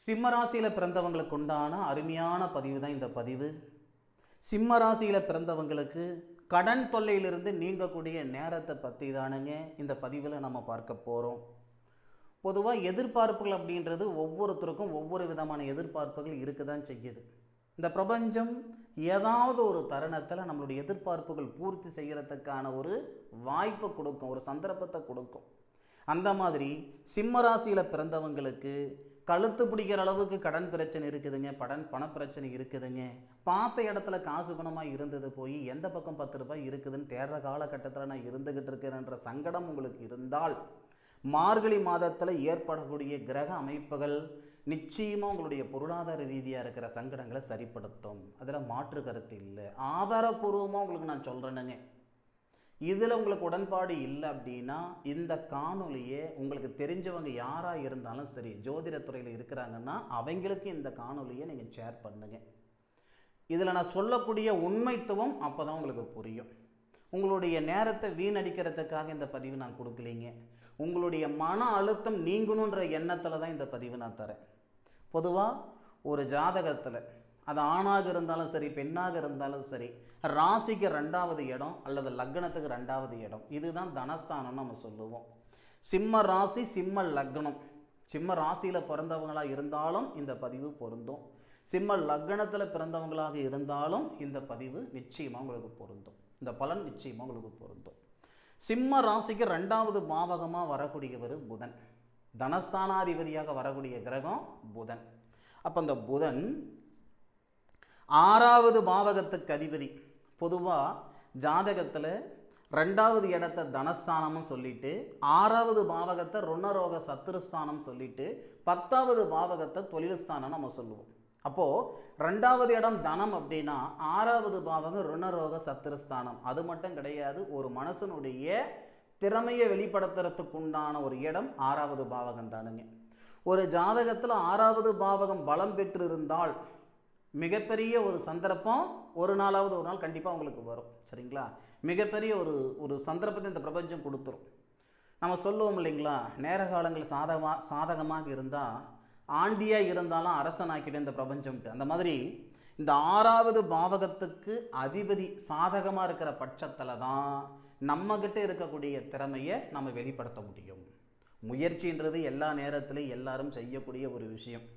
சிம்ம ராசியில் பிறந்தவங்களுக்கு உண்டான அருமையான பதிவு தான் இந்த பதிவு. சிம்ம ராசியில் பிறந்தவங்களுக்கு கடன் தொல்லையிலிருந்து நீங்கக்கூடிய நேரத்தை பற்றி தானுங்க இந்த பதிவில் நம்ம பார்க்க போகிறோம். பொதுவாக எதிர்பார்ப்புகள் அப்படின்றது ஒவ்வொருத்தருக்கும் ஒவ்வொரு விதமான எதிர்பார்ப்புகள் இருக்க தான் செய்யுது. இந்த பிரபஞ்சம் ஏதாவது ஒரு தருணத்தில் நம்மளுடைய எதிர்பார்ப்புகள் பூர்த்தி செய்கிறதுக்கான ஒரு வாய்ப்பை கொடுக்கும், ஒரு சந்தர்ப்பத்தை கொடுக்கும். அந்த மாதிரி சிம்ம ராசியில் பிறந்தவங்களுக்கு கழுத்து பிடிக்கிற அளவுக்கு கடன் பிரச்சனை இருக்குதுங்க, பண பிரச்சனை இருக்குதுங்க. பார்த்த இடத்துல காசு குணமாக இருந்தது போய் எந்த பக்கம் 10 ரூபாய் இருக்குதுன்னு தேடுற காலகட்டத்தில் நான் இருந்துக்கிட்டு இருக்கிறேன்ற சங்கடம் உங்களுக்கு இருந்தால் மார்கழி மாதத்தில் ஏற்படக்கூடிய கிரக அமைப்புகள் நிச்சயமாக உங்களுடைய பொருளாதார ரீதியாக இருக்கிற சங்கடங்களை சரிப்படுத்தும். அதில் மாற்று கருத்து இல்லை. ஆதாரபூர்வமாக உங்களுக்கு நான் சொல்கிறேனுங்க. இதில் உங்களுக்கு உடன்பாடு இல்லை அப்படின்னா இந்த காணொலியை உங்களுக்கு தெரிஞ்சவங்க யாராக இருந்தாலும் சரி, ஜோதிடத்துறையில் இருக்கிறாங்கன்னா அவங்களுக்கு இந்த காணொலியை நீங்கள் ஷேர் பண்ணுங்கள். இதில் நான் சொல்லக்கூடிய உண்மைத்துவம் அப்போ தான் உங்களுக்கு புரியும். உங்களுடைய நேரத்தை வீணடிக்கிறதுக்காக இந்த பதிவு நான் கொடுக்கலைங்க. உங்களுடைய மன அழுத்தம் நீங்கணுன்ற எண்ணத்தில் தான் இந்த பதிவு நான் தரேன். பொதுவாக ஒரு ஜாதகத்தில் அது ஆணாக இருந்தாலும் சரி, பெண்ணாக இருந்தாலும் சரி, ராசிக்கு 2வது இடம் அல்லது லக்னத்துக்கு 2வது இடம், இதுதான் தனஸ்தானம்னு நம்ம சொல்லுவோம். சிம்ம ராசி, சிம்ம லக்னம், சிம்ம ராசியில் பிறந்தவங்களாக இருந்தாலும் இந்த பதிவு பொருந்தும். சிம்ம லக்னத்தில் பிறந்தவங்களாக இருந்தாலும் இந்த பதிவு நிச்சயமாக உங்களுக்கு பொருந்தும். இந்த பலன் நிச்சயமாக உங்களுக்கு பொருந்தும். சிம்ம ராசிக்கு 2வது பாவகமாக வரக்கூடியவர் புதன், தனஸ்தானாதிபதியாக வரக்கூடிய கிரகம் புதன். அப்போ அந்த புதன் 6வது பாவகத்துக்கு அதிபதி. பொதுவாக ஜாதகத்தில் 2வது இடத்தை தனஸ்தானம்னு சொல்லிட்டு 6வது பாவகத்தை ருணரோக சத்துருஸ்தானம் சொல்லிட்டு 10வது பாவகத்தை தொழில் ஸ்தானம் நம்ம சொல்லுவோம். அப்போது 2வது இடம் தனம் அப்படின்னா 6வது பாவகம் ருணரோக சத்துருஸ்தானம். அது மட்டும் கிடையாது, ஒரு மனுஷனுடைய திறமையை வெளிப்படுத்துறதுக்கு உண்டான ஒரு இடம் 6வது பாவகம் தானுங்க. ஒரு ஜாதகத்தில் 6வது பாவகம் பலம் பெற்று இருந்தால் மிகப்பெரிய ஒரு சந்தர்ப்பம் ஒரு நாள் கண்டிப்பாக உங்களுக்கு வரும். சரிங்களா? மிகப்பெரிய ஒரு சந்தர்ப்பத்தை இந்த பிரபஞ்சம் கொடுத்துரும். நம்ம சொல்லுவோம் இல்லைங்களா, நேர காலங்கள் சாதகமாக இருந்தால் ஆண்டியாக இருந்தாலும் அரசனாக்கிட்டு இந்த பிரபஞ்சம்ட்டு. அந்த மாதிரி இந்த 6வது பாவகத்துக்கு அதிபதி சாதகமாக இருக்கிற பட்சத்தில் தான் நம்மக்கிட்ட இருக்கக்கூடிய திறமையை நம்ம வெளிப்படுத்த முடியும். முயற்சின்றது எல்லா நேரத்திலையும் எல்லாரும் செய்யக்கூடிய ஒரு விஷயம்.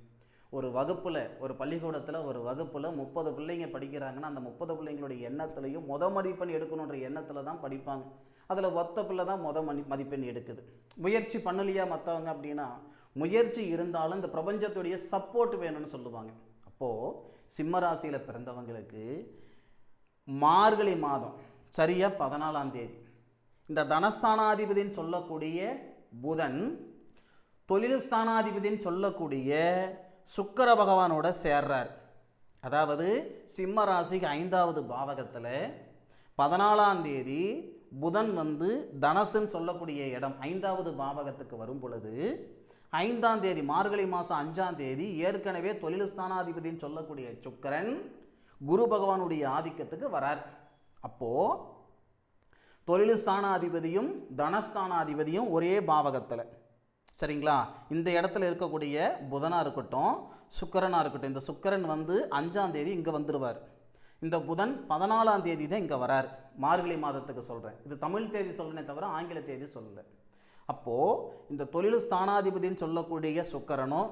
ஒரு வகுப்பில், ஒரு பள்ளிக்கூடத்தில் ஒரு வகுப்பில் 30 பிள்ளைங்க படிக்கிறாங்கன்னா அந்த 30 பிள்ளைங்களுடைய எண்ணத்துலையும் மதிப்பெண் எடுக்கணுன்ற எண்ணத்தில் தான் படிப்பாங்க. அதில் ஒத்த பிள்ளை தான் மதிப்பெண் எடுக்குது. முயற்சி பண்ணலையா மற்றவங்க அப்படின்னா, முயற்சி இருந்தாலும் இந்த பிரபஞ்சத்துடைய சப்போர்ட் வேணும்னு சொல்லுவாங்க. அப்போது சிம்ம ராசியில் பிறந்தவங்களுக்கு மார்கழி மாதம் சரியாக 14ஆம் தேதி இந்த தனஸ்தானாதிபதின்னு சொல்லக்கூடிய புதன் தொழில் ஸ்தானாதிபதின்னு சொல்லக்கூடிய சுக்கிர பகவானோட சேர்றார். அதாவது சிம்ம ராசிக்கு 5வது பாவகத்தில் 14ஆம் தேதி புதன் தனசுன்னு சொல்லக்கூடிய இடம் 5வது பாவகத்துக்கு வரும் பொழுது 5ஆம் தேதி மார்கழி மாதம் 5ஆம் தேதி ஏற்கனவே தொழில் ஸ்தானாதிபதின்னு சொல்லக்கூடிய சுக்கிரன் குரு பகவானுடைய ஆதிக்கத்துக்கு வரார். அப்போது தொழில் ஸ்தானாதிபதியும் தனஸ்தானாதிபதியும் ஒரே பாவகத்தில், சரிங்களா? இந்த இடத்துல இருக்கக்கூடிய புதனாக இருக்கட்டும், சுக்கிரனாக இருக்கட்டும், இந்த சுக்கிரன் 5ஆம் தேதி இங்கே வந்துடுவார். இந்த புதன் 14ஆம் தேதி தான் இங்கே வரார். மார்கழி மாதத்துக்கு சொல்கிறேன், இது தமிழ் தேதி சொல்கிறேனே தவிர ஆங்கில தேதி சொல்லலை. அப்போது இந்த தொழில் ஸ்தானாதிபதின்னு சொல்லக்கூடிய சுக்கிரனும்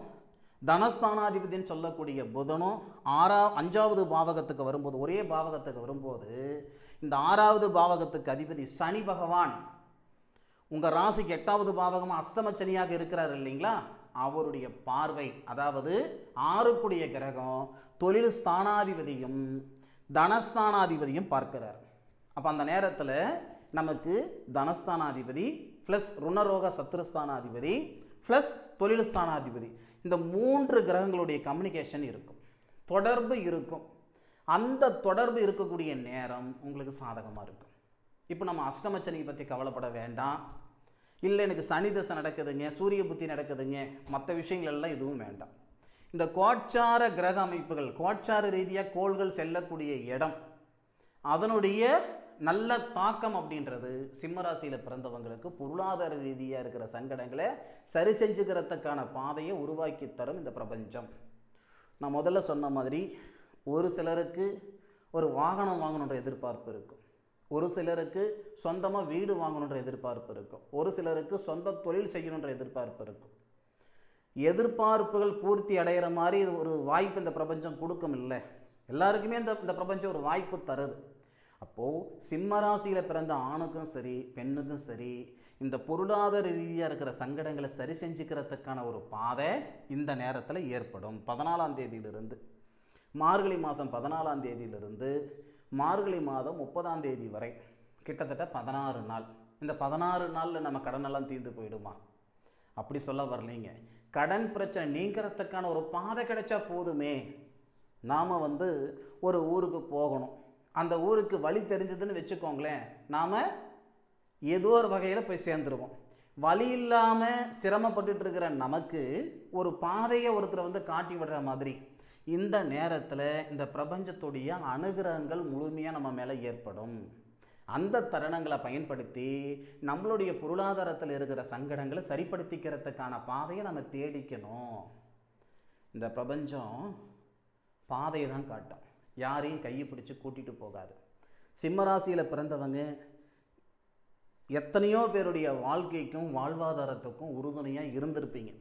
தனஸ்தானாதிபதின்னு சொல்லக்கூடிய புதனும் 5வது பாவகத்துக்கு வரும்போது, ஒரே பாவகத்துக்கு வரும்போது இந்த 6வது பாவகத்துக்கு அதிபதி சனி பகவான் உங்கள் ராசிக்கு 8வது பாவகமாக அஷ்டமச்சனியாக இருக்கிறார் இல்லைங்களா, அவருடைய பார்வை, அதாவது 6க்குடைய கிரகம் தொழில் ஸ்தானாதிபதியும் தனஸ்தானாதிபதியும் பார்க்கிறார். அப்போ அந்த நேரத்தில் நமக்கு தனஸ்தானாதிபதி ப்ளஸ் ருணரோக சத்துருஸ்தானாதிபதி ப்ளஸ் தொழில் ஸ்தானாதிபதி, இந்த 3 கிரகங்களுடைய கம்யூனிகேஷன் இருக்கும், தொடர்பு இருக்கும். அந்த தொடர்பு இருக்கக்கூடிய நேரம் உங்களுக்கு சாதகமாக இருக்கும். இப்போ நம்ம அஷ்டமச்சனியை பற்றி கவலைப்பட வேண்டாம். இல்லை எனக்கு சனி தசை நடக்குதுங்க, சூரிய புத்தி நடக்குதுங்க, மற்ற விஷயங்கள் எல்லாம் எதுவும் வேண்டாம். இந்த கோட்சார கிரக அமைப்புகள், கோட்சார ரீதியாக கோள்கள் செல்லக்கூடிய இடம், அதனுடைய நல்ல தாக்கம் அப்படின்றது சிம்மராசியில் பிறந்தவங்களுக்கு பொருளாதார ரீதியாக இருக்கிற சங்கடங்களை சரி செஞ்சுக்கிறதுக்கான பாதையை உருவாக்கி தரும் இந்த பிரபஞ்சம். நான் முதல்ல சொன்ன மாதிரி ஒரு சிலருக்கு ஒரு வாகனம் வாங்கணுன்ற எதிர்பார்ப்பு இருக்கும், ஒரு சிலருக்கு சொந்தமாக வீடு வாங்கணுன்ற எதிர்பார்ப்பு இருக்கும், ஒரு சிலருக்கு சொந்த தொழில் செய்யணுன்ற எதிர்பார்ப்பு இருக்கும். எதிர்பார்ப்புகள் பூர்த்தி அடைகிற மாதிரி ஒரு வாய்ப்பு இந்த பிரபஞ்சம் கொடுக்கும் இல்லை, எல்லாருக்குமே இந்த பிரபஞ்சம் ஒரு வாய்ப்பு தருது. அப்போது சிம்மராசியில் பிறந்த ஆணுக்கும் சரி பெண்ணுக்கும் சரி இந்த பொருளாதார ரீதியாக இருக்கிற சங்கடங்களை சரி செஞ்சுக்கிறதுக்கான ஒரு பாதை இந்த நேரத்தில் ஏற்படும். 14ஆம் தேதியிலிருந்து மார்கழி மாதம் 14ஆம் தேதியிலிருந்து மார்கழி மாதம் 30ஆம் தேதி வரை கிட்டத்தட்ட 16 நாள். இந்த 16 நாளில் நம்ம கடனெல்லாம் தீர்ந்து போயிடுமா? அப்படி சொல்ல வரலைங்க. கடன் பிரச்சனை நீங்கிறதுக்கான ஒரு பாதை கிடைச்சா போதுமே. நாம் ஒரு ஊருக்கு போகணும், அந்த ஊருக்கு வழி தெரிஞ்சதுன்னு வச்சுக்கோங்களேன், நாம் ஏதோ ஒரு வகையில் போய் சேர்ந்துருவோம். வழி இல்லாமல் சிரமப்பட்டுட்டு இருக்கிற நமக்கு ஒரு பாதையை ஒருத்தர் காட்டி விடுற மாதிரி இந்த நேரத்தில் இந்த பிரபஞ்சத்துடைய அனுகிரகங்கள் முழுமையாக நம்ம மேலே ஏற்படும். அந்த தருணங்களை பயன்படுத்தி நம்மளுடைய பொருளாதாரத்தில் இருக்கிற சங்கடங்களை சரிப்படுத்திக்கிறதுக்கான பாதையை நம்ம தேடிக்கணும். இந்த பிரபஞ்சம் பாதையை தான் காட்டும், யாரையும் கையை பிடிச்சி கூட்டிகிட்டு போகாது. சிம்மராசியில் பிறந்தவங்க எத்தனையோ பேருடைய வாழ்க்கைக்கும் வாழ்வாதாரத்துக்கும் உறுதுணையாக இருந்திருப்பீங்க.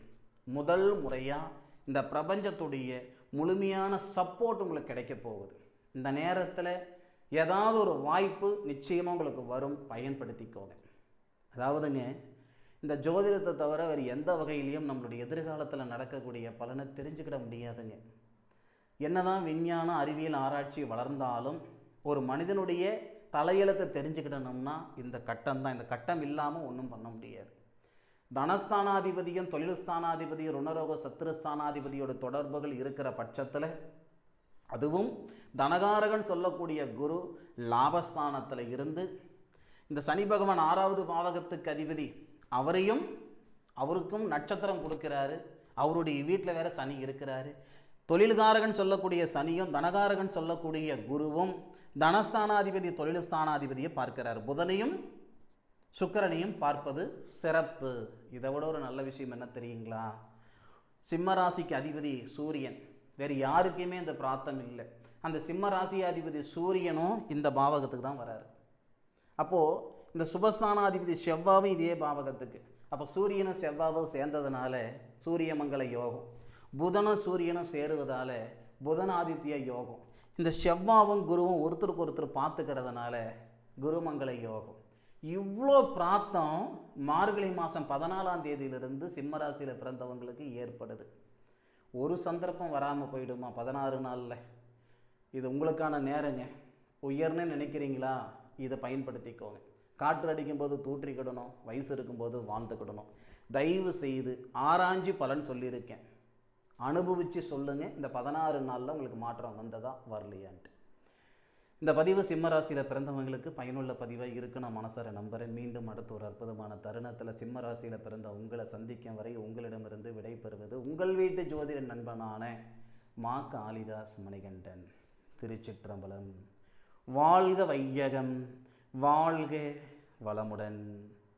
முதல் முறையாக இந்த பிரபஞ்சத்துடைய முழுமையான சப்போர்ட் உங்களுக்கு கிடைக்க போகுது. இந்த நேரத்தில் ஏதாவது ஒரு வாய்ப்பு நிச்சயமாக உங்களுக்கு வரும், பயன்படுத்திக்கோங்க. அதாவதுங்க, இந்த ஜோதிடத்தை தவிர வேறு எந்த வகையிலையும் நம்மளுடைய எதிர்காலத்தில் நடக்கக்கூடிய பலனை தெரிஞ்சுக்கிட முடியாதுங்க. என்னதான் விஞ்ஞானம் அறிவியல் ஆராய்ச்சி வளர்ந்தாலும் ஒரு மனிதனுடைய தலையெழுத்தை தெரிஞ்சுக்கிடணும்னா இந்த கட்டம் தான். இந்த கட்டம் இல்லாமல் ஒன்றும் பண்ண முடியாது. தனஸ்தானாதிபதியும் தொழில் ஸ்தானாதிபதியும் ருணரோக சத்துருஸ்தானாதிபதியோட தொடர்புகள் இருக்கிற பட்சத்தில், அதுவும் தனகாரகன் சொல்லக்கூடிய குரு லாபஸ்தானத்தில் இருந்து இந்த சனி பகவான் 6வது பாவகத்துக்கு அதிபதி, அவருக்கும் நட்சத்திரம் கொடுக்கிறாரு, அவருடைய வீட்டில் வேற சனி இருக்கிறாரு. தொழில்காரகன் சொல்லக்கூடிய சனியும் தனகாரகன் சொல்லக்கூடிய குருவும் தனஸ்தானாதிபதி தொழில் ஸ்தானாதிபதியை பார்க்கிறார். புதனையும் சுக்கிரனையும் பார்ப்பது சிறப்பு. இதை விட ஒரு நல்ல விஷயம் என்ன தெரியுங்களா? சிம்ம ராசிக்கு அதிபதி சூரியன், வேறு யாருக்குமே இந்த பிராப்தம் இல்லை. அந்த சிம்ம ராசி அதிபதி சூரியனும் இந்த பாவகத்துக்கு தான் வராரு. அப்போது இந்த சுபஸ்தானாதிபதி செவ்வாவும் இதே பாவகத்துக்கு. அப்போ சூரியனும் செவ்வாவும் சேர்ந்ததுனால சூரியமங்கல யோகம், புதனும் சூரியனும் சேருவதால் புதனாதித்ய யோகம், இந்த செவ்வாவும் குருவும் ஒருத்தருக்கு ஒருத்தர் பார்த்துக்கிறதுனால குருமங்கல யோகம். இவ்வளோ பிராப்தம் மார்கழி மாதம் 14ஆம் தேதியிலிருந்து சிம்மராசியில் பிறந்தவங்களுக்கு ஏற்படுது. ஒரு சந்தர்ப்பம் வராமல் போயிடுமா 16 நாளில்? இது உங்களுக்கான நேரங்க. உயர்னு நினைக்கிறீங்களா? இதை பயன்படுத்திக்கோங்க. காற்று அடிக்கும்போது தூற்றிக்கிடணும், வயசு இருக்கும்போது வாழ்ந்துக்கிடணும். தயவு செய்து ஆராய்ஞ்சு பலன் சொல்லியிருக்கேன், அனுபவித்து சொல்லுங்கள். இந்த 16 நாளில் உங்களுக்கு மாற்றம் வந்ததா வரலையான்ட்டு. இந்த பதிவு சிம்மராசியில் பிறந்தவங்களுக்கு பயனுள்ள பதிவாக இருக்கு நான் மனசார நம்புகிறேன். மீண்டும் அடுத்த ஒரு அற்புதமான தருணத்தில் சிம்மராசியில் பிறந்த உங்களை சந்திக்கும் வரை உங்களிடமிருந்து விடைபெறுவது உங்கள் வீட்டு ஜோதிட நண்பனான மா காளிதாஸ் மணிகண்டன். திருச்சிற்றம்பலம். வாழ்க வையகம், வாழ்க வளமுடன்.